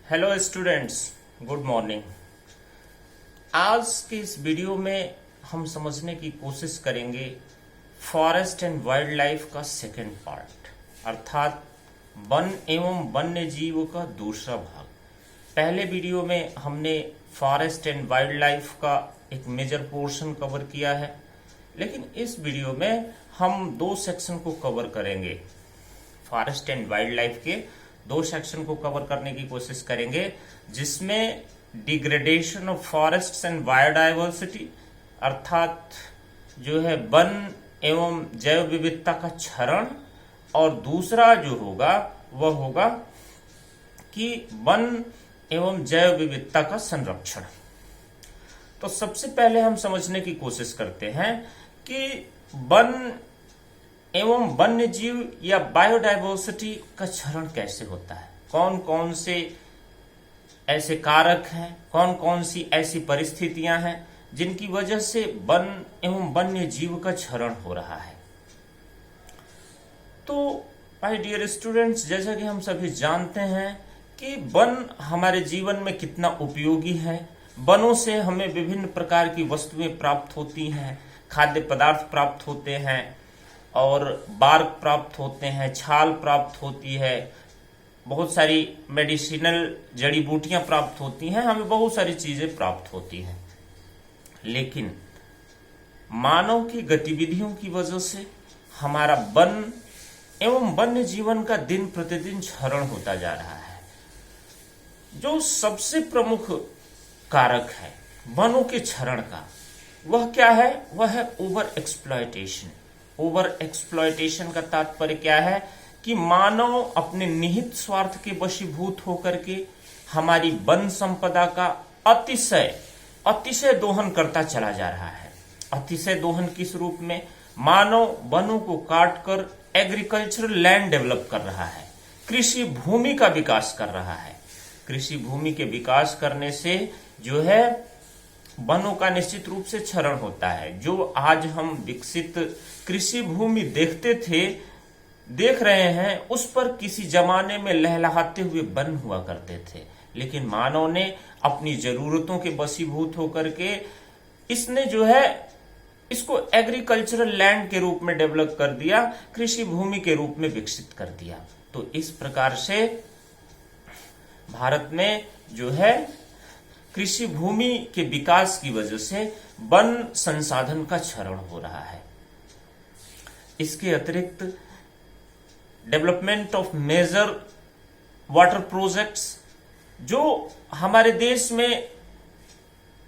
Hello students, good morning. आज के इस वीडियो में हम समझने की कोशिश करेंगे फॉरेस्ट एंड वाइल्ड लाइफ का सेकेंड पार्ट, अर्थात वन एवं वन्य जीव का दूसरा भाग। पहले वीडियो में हमने फॉरेस्ट एंड वाइल्ड लाइफ का एक मेजर पोर्शन कवर किया है, लेकिन इस वीडियो में हम दो सेक्शन को कवर करेंगे। फॉरेस्ट एंड वाइल्ड लाइफ के दो सेक्शन को कवर करने की कोशिश करेंगे, जिसमें degradation of forests and biodiversity, अर्थात जो है वन एवं जैव विविधता का क्षरण, और दूसरा जो होगा वह होगा कि वन एवं जैव विविधता का संरक्षण। तो सबसे पहले हम समझने की कोशिश करते हैं कि वन एवं वन्य जीव या बायोडाइवर्सिटी का क्षरण कैसे होता है, कौन कौन से ऐसे कारक हैं, कौन कौन सी ऐसी परिस्थितियां हैं जिनकी वजह से वन एवं वन्य जीव का क्षरण हो रहा है। तो माय डियर स्टूडेंट्स, जैसा कि हम सभी जानते हैं कि वन हमारे जीवन में कितना उपयोगी है। वनों से हमें विभिन्न प्रकार की वस्तुएं प्राप्त होती हैं, खाद्य पदार्थ प्राप्त होते हैं और बार्क प्राप्त होते हैं, छाल प्राप्त होती है, बहुत सारी मेडिसिनल जड़ी बूटियां प्राप्त होती हैं, हमें बहुत सारी चीजें प्राप्त होती हैं। लेकिन मानव की गतिविधियों की वजह से हमारा वन एवं वन्य जीवन का दिन प्रतिदिन क्षरण होता जा रहा है। जो सबसे प्रमुख कारक है वनों के क्षरण का, वह क्या है? वह है ओवर एक्सप्लॉयटेशन। ओवर एक्सप्लॉयटेशन का तात्पर्य क्या है कि मानव अपने निहित स्वार्थ के वशीभूत होकर के हमारी वन संपदा का अतिशय दोहन करता चला जा रहा है। अतिशय दोहन किस रूप में? मानव वनों को काटकर एग्रीकल्चरल लैंड डेवलप कर रहा है, कृषि भूमि का विकास कर रहा है। कृषि भूमि के विकास करने से जो है वनों का निश्चित रूप से क्षरण होता है। जो आज हम विकसित कृषि भूमि देख रहे हैं, उस पर किसी जमाने में लहलहाते हुए वन हुआ करते थे, लेकिन मानव ने अपनी जरूरतों के वशीभूत होकर के इसने जो है इसको एग्रीकल्चरल लैंड के रूप में डेवलप कर दिया, कृषि भूमि के रूप में विकसित कर दिया। तो इस प्रकार से भारत में जो है कृषि भूमि के विकास की वजह से वन संसाधन का क्षरण हो रहा है। इसके अतिरिक्त development of major water projects, जो हमारे देश में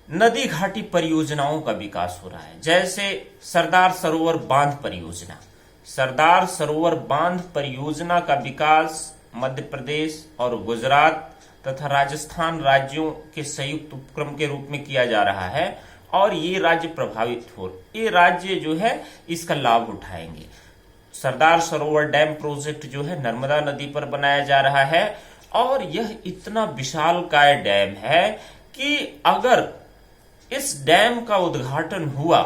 नदी घाटी परियोजनाओं का विकास हो रहा है, जैसे सरदार सरोवर बांध परियोजना। सरदार सरोवर बांध परियोजना का विकास मध्य प्रदेश और गुजरात तथा राजस्थान राज्यों के संयुक्त उपक्रम के रूप में किया जा रहा है, और ये राज्य जो है इसका लाभ उठाएंगे। सरदार सरोवर डैम प्रोजेक्ट जो है नर्मदा नदी पर बनाया जा रहा है, और यह इतना विशालकाय डैम है कि अगर इस डैम का उद्घाटन हुआ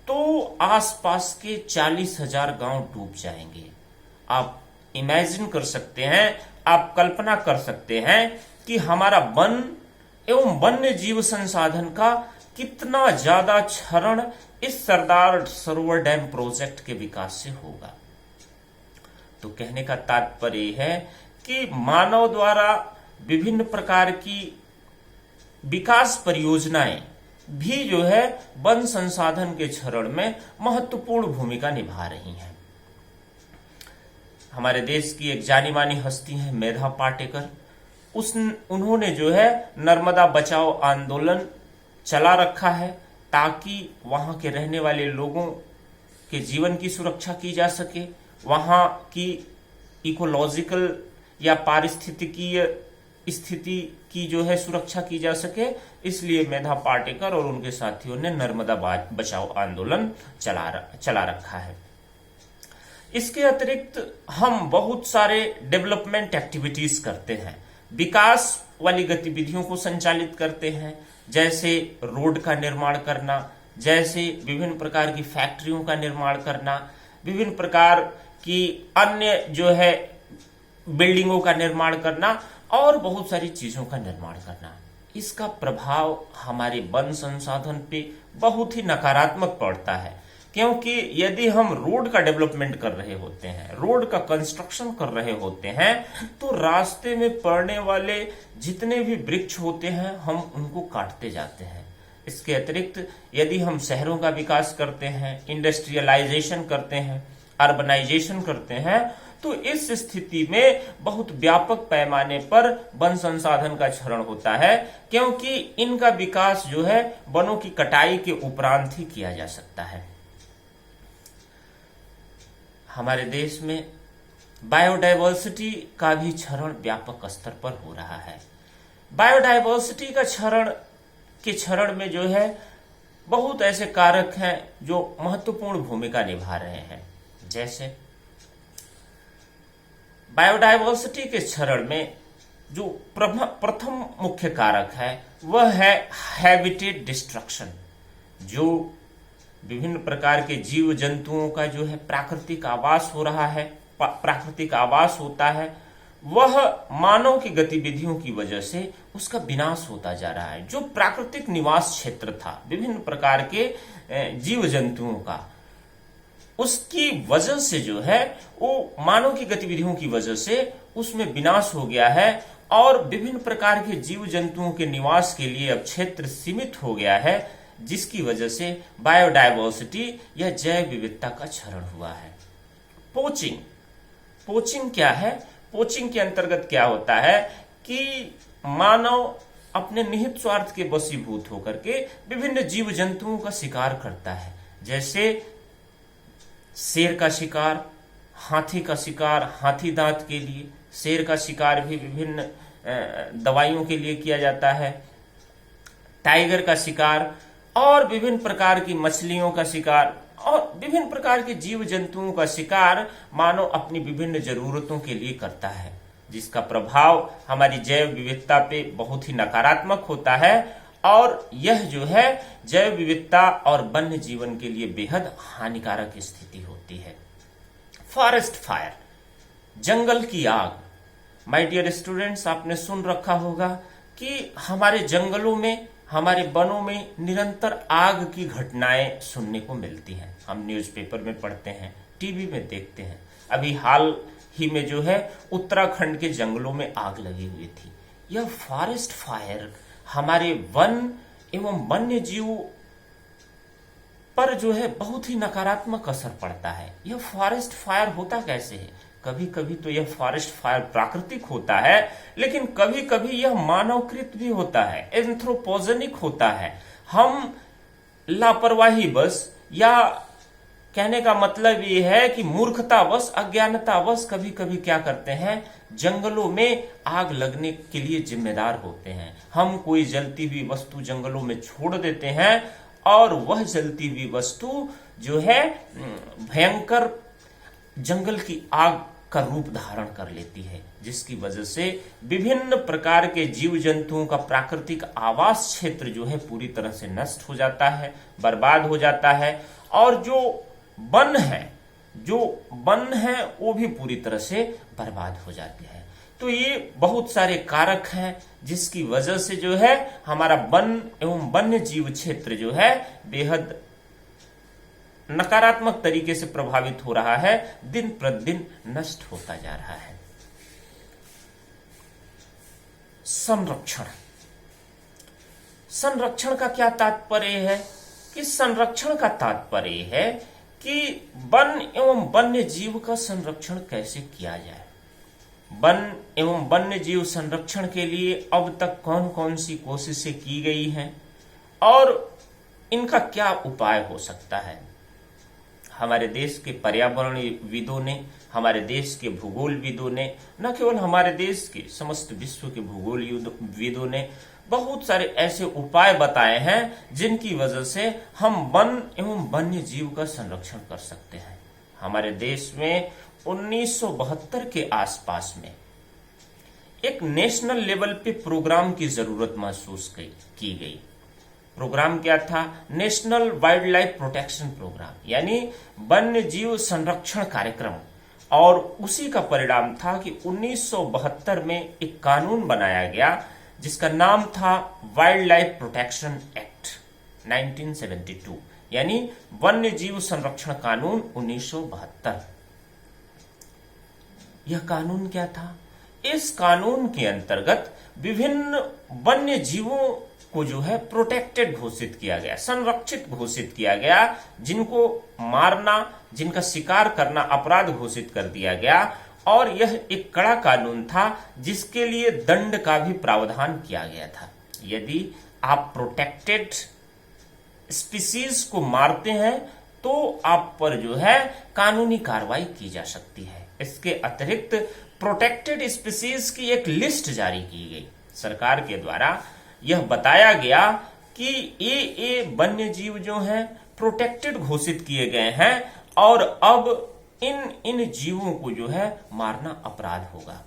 तो आसपास के 40,000 गांव डूब जाएंगे। आप इमेजिन कर सकते हैं, आप कल्पना कर सकते हैं कि हमारा वन एवं वन्य जीव संसाधन का कितना ज्यादा क्षरण इस सरदार सरोवर डैम प्रोजेक्ट के विकास से होगा। तो कहने का तात्पर्य है कि मानव द्वारा विभिन्न प्रकार की विकास परियोजनाएं भी जो है वन संसाधन के क्षरण में महत्वपूर्ण भूमिका निभा रही हैं। हमारे देश की एक जानी मानी हस्ती है मेधा पाटेकर। उन्होंने जो है नर्मदा बचाओ आंदोलन चला रखा है, ताकि वहां के रहने वाले लोगों के जीवन की सुरक्षा की जा सके, वहां की इकोलॉजिकल या पारिस्थितिकीय स्थिति की जो है सुरक्षा की जा सके। इसलिए मेधा पाटेकर और उनके साथियों ने नर्मदा बचाओ आंदोलन चला रखा है। इसके अतिरिक्त हम बहुत सारे डेवलपमेंट एक्टिविटीज करते हैं, विकास वाली गतिविधियों को संचालित करते हैं, जैसे रोड का निर्माण करना, जैसे विभिन्न प्रकार की फैक्ट्रियों का निर्माण करना, विभिन्न प्रकार की अन्य जो है बिल्डिंगों का निर्माण करना, और बहुत सारी चीजों का निर्माण करना। इसका प्रभाव हमारे वन संसाधन पे बहुत ही नकारात्मक पड़ता है, क्योंकि यदि हम रोड का डेवलपमेंट कर रहे होते हैं, रोड का कंस्ट्रक्शन कर रहे होते हैं, तो रास्ते में पड़ने वाले जितने भी वृक्ष होते हैं हम उनको काटते जाते हैं। इसके अतिरिक्त यदि हम शहरों का विकास करते हैं, इंडस्ट्रियलाइजेशन करते हैं, अर्बनाइजेशन करते हैं, तो इस स्थिति में बहुत व्यापक पैमाने पर वन संसाधन का क्षरण होता है, क्योंकि इनका विकास जो है वनों की कटाई के उपरांत ही किया जा सकता है। हमारे देश में बायोडायवर्सिटी का भी क्षरण व्यापक स्तर पर हो रहा है। बायोडायवर्सिटी का क्षरण में जो है बहुत ऐसे कारक हैं जो महत्वपूर्ण भूमिका निभा रहे हैं। जैसे बायोडायवर्सिटी के क्षरण में जो प्रथम मुख्य कारक है वह है हैबिटेट डिस्ट्रक्शन। जो विभिन्न प्रकार के जीव जंतुओं का जो है प्राकृतिक आवास हो रहा है, प्राकृतिक आवास होता है, वह मानव की गतिविधियों की वजह से उसका विनाश होता जा रहा है। जो प्राकृतिक निवास क्षेत्र था विभिन्न प्रकार के जीव जंतुओं का, उसकी वजह से जो है वो मानव की गतिविधियों की वजह से उसमें विनाश हो गया है और विभिन्न प्रकार के जीव जंतुओं के निवास के लिए अब क्षेत्र सीमित हो गया है, जिसकी वजह से बायोडायवर्सिटी या जैव विविधता का क्षरण हुआ है। पोचिंग क्या है? पोचिंग के अंतर्गत क्या होता है कि मानव अपने निहित स्वार्थ के वशीभूत होकर के विभिन्न जीव जंतुओं का शिकार करता है। जैसे शेर का शिकार, हाथी का शिकार हाथी दांत के लिए, शेर का शिकार भी विभिन्न दवाइयों के लिए किया जाता है, टाइगर का शिकार और विभिन्न प्रकार की मछलियों का शिकार और विभिन्न प्रकार के जीव जंतुओं का शिकार मानव अपनी विभिन्न जरूरतों के लिए करता है, जिसका प्रभाव हमारी जैव विविधता पे बहुत ही नकारात्मक होता है और यह जो है जैव विविधता और वन्य जीवन के लिए बेहद हानिकारक स्थिति होती है। फॉरेस्ट फायर, जंगल की आग। माय डियर स्टूडेंट्स, आपने सुन रखा होगा कि हमारे जंगलों में, हमारे वनों में निरंतर आग की घटनाएं सुनने को मिलती हैं। हम न्यूज़पेपर में पढ़ते हैं, टीवी में देखते हैं। अभी हाल ही में जो है उत्तराखंड के जंगलों में आग लगी हुई थी। यह फॉरेस्ट फायर हमारे वन एवं वन्य जीव पर जो है बहुत ही नकारात्मक असर पड़ता है। यह फॉरेस्ट फायर होता कैसे है? कभी कभी तो यह फॉरेस्ट फायर प्राकृतिक होता है, लेकिन कभी कभी यह मानवकृत भी होता है, एंथ्रोपोजेनिक होता है। हम लापरवाही बस, या कहने का मतलब ये है कि मूर्खतावश, अज्ञानतावश कभी कभी क्या करते हैं, जंगलों में आग लगने के लिए जिम्मेदार होते हैं। हम कोई जलती हुई वस्तु जंगलों में छोड़ देते हैं और वह जलती हुई वस्तु जो है भयंकर जंगल की आग का रूप धारण कर लेती है, जिसकी वजह से विभिन्न प्रकार के जीव जंतुओं का प्राकृतिक आवास क्षेत्र जो है पूरी तरह से नष्ट हो जाता है, बर्बाद हो जाता है और जो वन है वो भी पूरी तरह से बर्बाद हो जाते हैं। तो ये बहुत सारे कारक हैं जिसकी वजह से जो है हमारा वन एवं वन्य जीव क्षेत्र जो है बेहद नकारात्मक तरीके से प्रभावित हो रहा है, दिन प्रतिदिन नष्ट होता जा रहा है। संरक्षण का क्या तात्पर्य है? कि संरक्षण का तात्पर्य है कि वन एवं वन्य जीव का संरक्षण कैसे किया जाए। वन एवं वन्य जीव संरक्षण के लिए अब तक कौन कौन सी कोशिशें की गई हैं और इनका क्या उपाय हो सकता है। हमारे देश के पर्यावरणविदों ने, हमारे देश के भूगोलविदों ने, न केवल हमारे देश के, समस्त विश्व के भूगोलविदों ने बहुत सारे ऐसे उपाय बताए हैं जिनकी वजह से हम वन एवं वन्य जीव का संरक्षण कर सकते हैं। हमारे देश में 1972 के आसपास में एक नेशनल लेवल पे प्रोग्राम की जरूरत महसूस की गई। प्रोग्राम क्या था? National wildlife protection programme, यानी वन्य जीव संरक्षण कार्यक्रम। और उसी का परिणाम था कि 1972 में एक कानून बनाया गया जिसका नाम था वाइल्ड लाइफ प्रोटेक्शन एक्ट 1972, यानी वन्य जीव संरक्षण कानून 1972। यह कानून क्या था? इस कानून के अंतर्गत विभिन्न वन्य जीवों को जो है प्रोटेक्टेड घोषित किया गया, संरक्षित घोषित किया गया, जिनको मारना, जिनका शिकार करना अपराध घोषित कर दिया गया। और यह एक कड़ा कानून था जिसके लिए दंड का भी प्रावधान किया गया था। यदि आप प्रोटेक्टेड स्पीसीज को मारते हैं तो आप पर जो है कानूनी कार्रवाई की जा सकती है। इसके अतिरिक्त प्रोटेक्टेड स्पीसीज की एक लिस्ट जारी की गई सरकार के द्वारा। यह बताया गया कि ये वन्य जीव जो हैं प्रोटेक्टेड घोषित किए गए हैं और अब इन जीवों को जो है मारना अपराध होगा।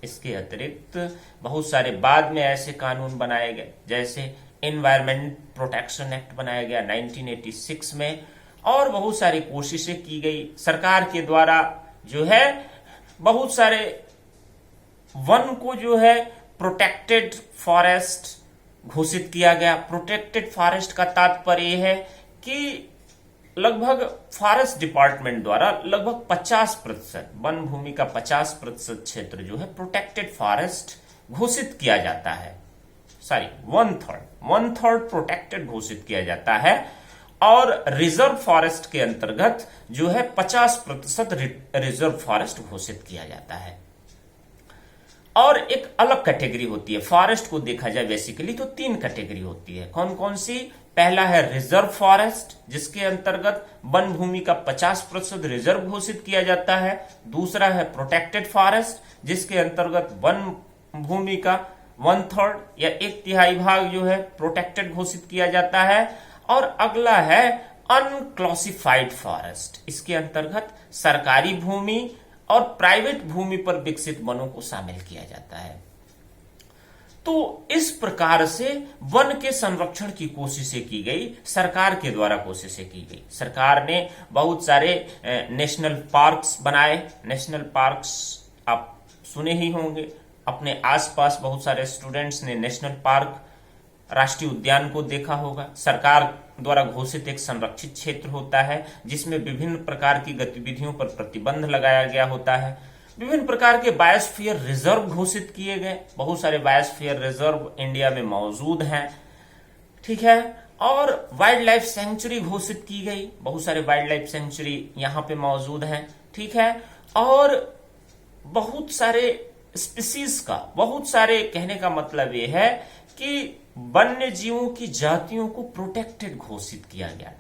इसके अतिरिक्त बहुत सारे बाद में ऐसे कानून बनाए गए, जैसे एनवायरमेंट प्रोटेक्शन एक्ट बनाया गया 1986 में, और बहुत सारी कोशिशें की गई सरकार के द्वारा जो है बहुत सारे वन को जो है प्रोटेक्टेड फॉरेस्ट घोषित किया गया। प्रोटेक्टेड फॉरेस्ट का तात्पर्य है कि लगभग फॉरेस्ट डिपार्टमेंट द्वारा लगभग 50% वन भूमि का 50% क्षेत्र जो है प्रोटेक्टेड फॉरेस्ट घोषित किया जाता है। सॉरी, वन थर्ड प्रोटेक्टेड घोषित किया जाता है और रिजर्व फॉरेस्ट के अंतर्गत जो है 50% रिजर्व फॉरेस्ट घोषित किया जाता है। और एक अलग कैटेगरी होती है, फॉरेस्ट को देखा जाए बेसिकली तो 3 कैटेगरी होती है। कौन कौन सी? पहला है रिजर्व फॉरेस्ट, जिसके अंतर्गत वन भूमि का 50% रिजर्व घोषित किया जाता है। दूसरा है प्रोटेक्टेड फॉरेस्ट, जिसके अंतर्गत वन भूमि का 1/3 या 1/3 भाग जो है प्रोटेक्टेड घोषित किया जाता है। और अगला है अनक्लासिफाइड फॉरेस्ट, इसके अंतर्गत सरकारी भूमि और प्राइवेट भूमि पर विकसित वनों को शामिल किया जाता है। तो इस प्रकार से वन के संरक्षण की कोशिशें की गई, सरकार के द्वारा कोशिशें की गई। सरकार ने बहुत सारे नेशनल पार्क्स बनाए। नेशनल पार्क्स आप सुने ही होंगे, अपने आसपास बहुत सारे स्टूडेंट्स ने नेशनल पार्क, राष्ट्रीय उद्यान को देखा होगा। सरकार द्वारा घोषित एक संरक्षित क्षेत्र होता है जिसमें विभिन्न प्रकार की गतिविधियों पर प्रतिबंध लगाया गया होता है। विभिन्न प्रकार के बायोस्फीयर रिजर्व घोषित किए गए, बहुत सारे बायोस्फीयर रिजर्व इंडिया में मौजूद हैं, ठीक है। और वाइल्ड लाइफ सेंचुरी घोषित की गई, बहुत सारे वाइल्ड लाइफ सेंचुरी यहां पे मौजूद हैं, ठीक है। और बहुत सारे स्पीसीज का, बहुत सारे कहने का मतलब यह है कि वन्य जीवों की जातियों को प्रोटेक्टेड घोषित किया गया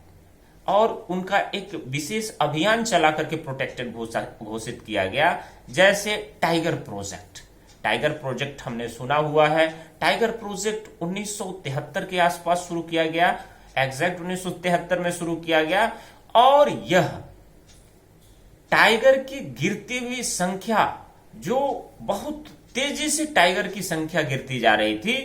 और उनका एक विशेष अभियान चला करके प्रोटेक्टेड घोषित किया गया। जैसे टाइगर प्रोजेक्ट, टाइगर प्रोजेक्ट हमने सुना हुआ है। टाइगर प्रोजेक्ट 1973 के आसपास शुरू किया गया, एग्जैक्ट 1973 में शुरू किया गया। और यह टाइगर की गिरती हुई संख्या, जो बहुत तेजी से टाइगर की संख्या गिरती जा रही थी,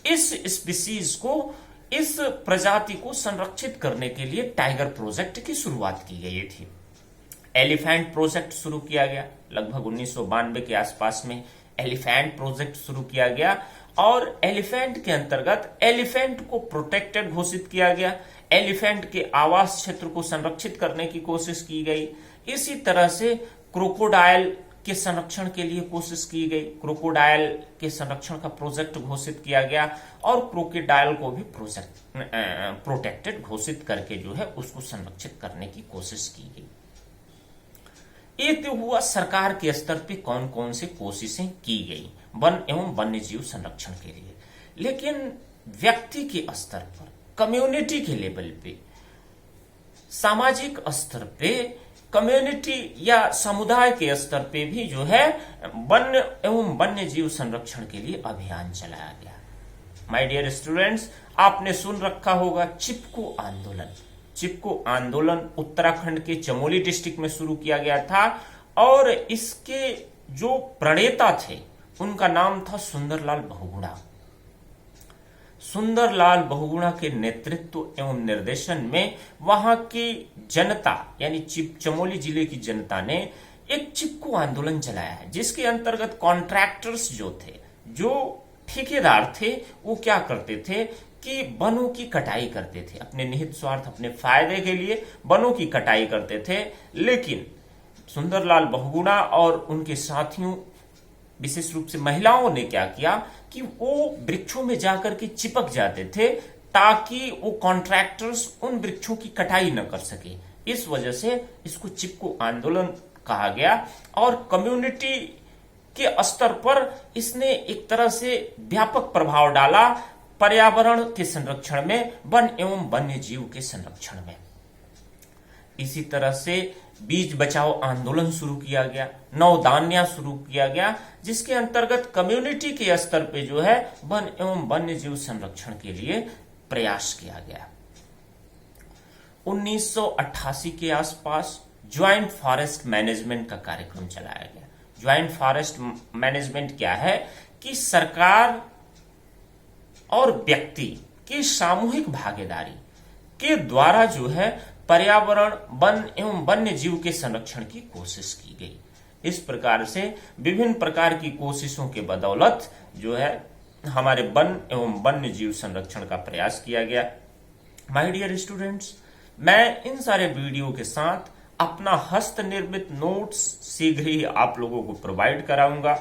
इस स्पीसीज को, इस प्रजाति को संरक्षित करने के लिए टाइगर प्रोजेक्ट की शुरुआत की गई थी। एलिफेंट प्रोजेक्ट शुरू किया गया लगभग 1992 के आसपास में। एलिफेंट प्रोजेक्ट शुरू किया गया और एलिफेंट के अंतर्गत एलिफेंट को प्रोटेक्टेड घोषित किया गया। एलिफेंट के आवास क्षेत्र को संरक्षित करने की कोशिश की गई। इसी तरह से क्रोकोडाइल के संरक्षण के लिए कोशिश की गई। क्रोकोडाइल के संरक्षण का प्रोजेक्ट घोषित किया गया और क्रोकोडाइल को भी प्रोटेक्टेड घोषित करके जो है उसको संरक्षित करने की कोशिश की गई। ये तो हुआ सरकार के स्तर पे कौन कौन सी कोशिशें की गई वन एवं वन्य जीव संरक्षण के लिए। लेकिन व्यक्ति के स्तर पर, कम्युनिटी के लेवल पे, सामाजिक स्तर पे, कम्युनिटी या समुदाय के स्तर पे भी जो है वन एवं वन्य जीव संरक्षण के लिए अभियान चलाया गया। माय डियर स्टूडेंट्स, आपने सुन रखा होगा चिपको आंदोलन। चिपको आंदोलन उत्तराखंड के चमोली डिस्ट्रिक्ट में शुरू किया गया था और इसके जो प्रणेता थे उनका नाम था सुंदरलाल बहुगुणा। सुंदरलाल बहुगुणा के नेतृत्व एवं निर्देशन में वहां की जनता, यानी चमोली जिले की जनता ने एक चिपको आंदोलन चलाया है, जिसके अंतर्गत कॉन्ट्रैक्टर्स जो थे, जो ठेकेदार थे, वो क्या करते थे कि वनों की कटाई करते थे अपने निहित स्वार्थ, अपने फायदे के लिए वनों की कटाई करते थे। लेकिन सुंदरलाल बहुगुणा और उनके साथियों, विशेष रूप से महिलाओं ने क्या किया कि वो वृक्षों में जाकर के चिपक जाते थे ताकि वो कॉन्ट्रैक्टर्स उन वृक्षों की कटाई न कर सके। इस वजह से इसको चिपको आंदोलन कहा गया और कम्युनिटी के स्तर पर इसने एक तरह से व्यापक प्रभाव डाला पर्यावरण के संरक्षण में, वन एवं वन्य जीव के संरक्षण में। इसी तरह से बीज बचाओ आंदोलन शुरू किया गया, नवदान्या शुरू किया गया, जिसके अंतर्गत कम्युनिटी के स्तर पे जो है वन एवं वन्य जीव संरक्षण के लिए प्रयास किया गया। 1988 के आसपास ज्वाइंट फॉरेस्ट मैनेजमेंट का कार्यक्रम चलाया गया। ज्वाइंट फॉरेस्ट मैनेजमेंट क्या है कि सरकार और व्यक्ति की सामूहिक भागीदारी के द्वारा जो है पर्यावरण, वन एवं वन्य जीव के संरक्षण की कोशिश की गई। इस प्रकार से विभिन्न प्रकार की कोशिशों के बदौलत जो है हमारे वन एवं वन्य जीव संरक्षण का प्रयास किया गया। माय डियर स्टूडेंट्स, मैं इन सारे वीडियो के साथ अपना हस्त निर्मित नोट्स शीघ्र ही आप लोगों को प्रोवाइड कराऊंगा।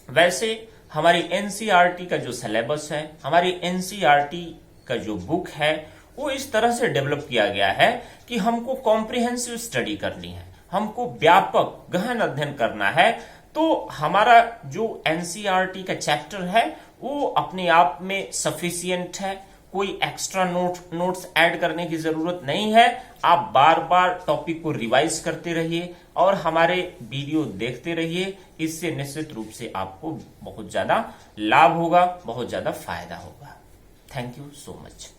वैसे हमारी एनसीईआरटी का जो सिलेबस है, हमारी एनसीईआरटी का जो बुक है, वो इस तरह से डेवलप किया गया है कि हमको कॉम्प्रिहेंसिव स्टडी करनी है, हमको व्यापक गहन अध्ययन करना है। तो हमारा जो एनसीईआरटी का चैप्टर है वो अपने आप में सफिशिएंट है, कोई एक्स्ट्रा नोट्स ऐड करने की जरूरत नहीं है। आप बार बार टॉपिक को रिवाइज करते रहिए और हमारे वीडियो देखते रहिए। इससे निश्चित रूप से आपको बहुत ज्यादा लाभ होगा, बहुत ज्यादा फायदा होगा। Thank you so much.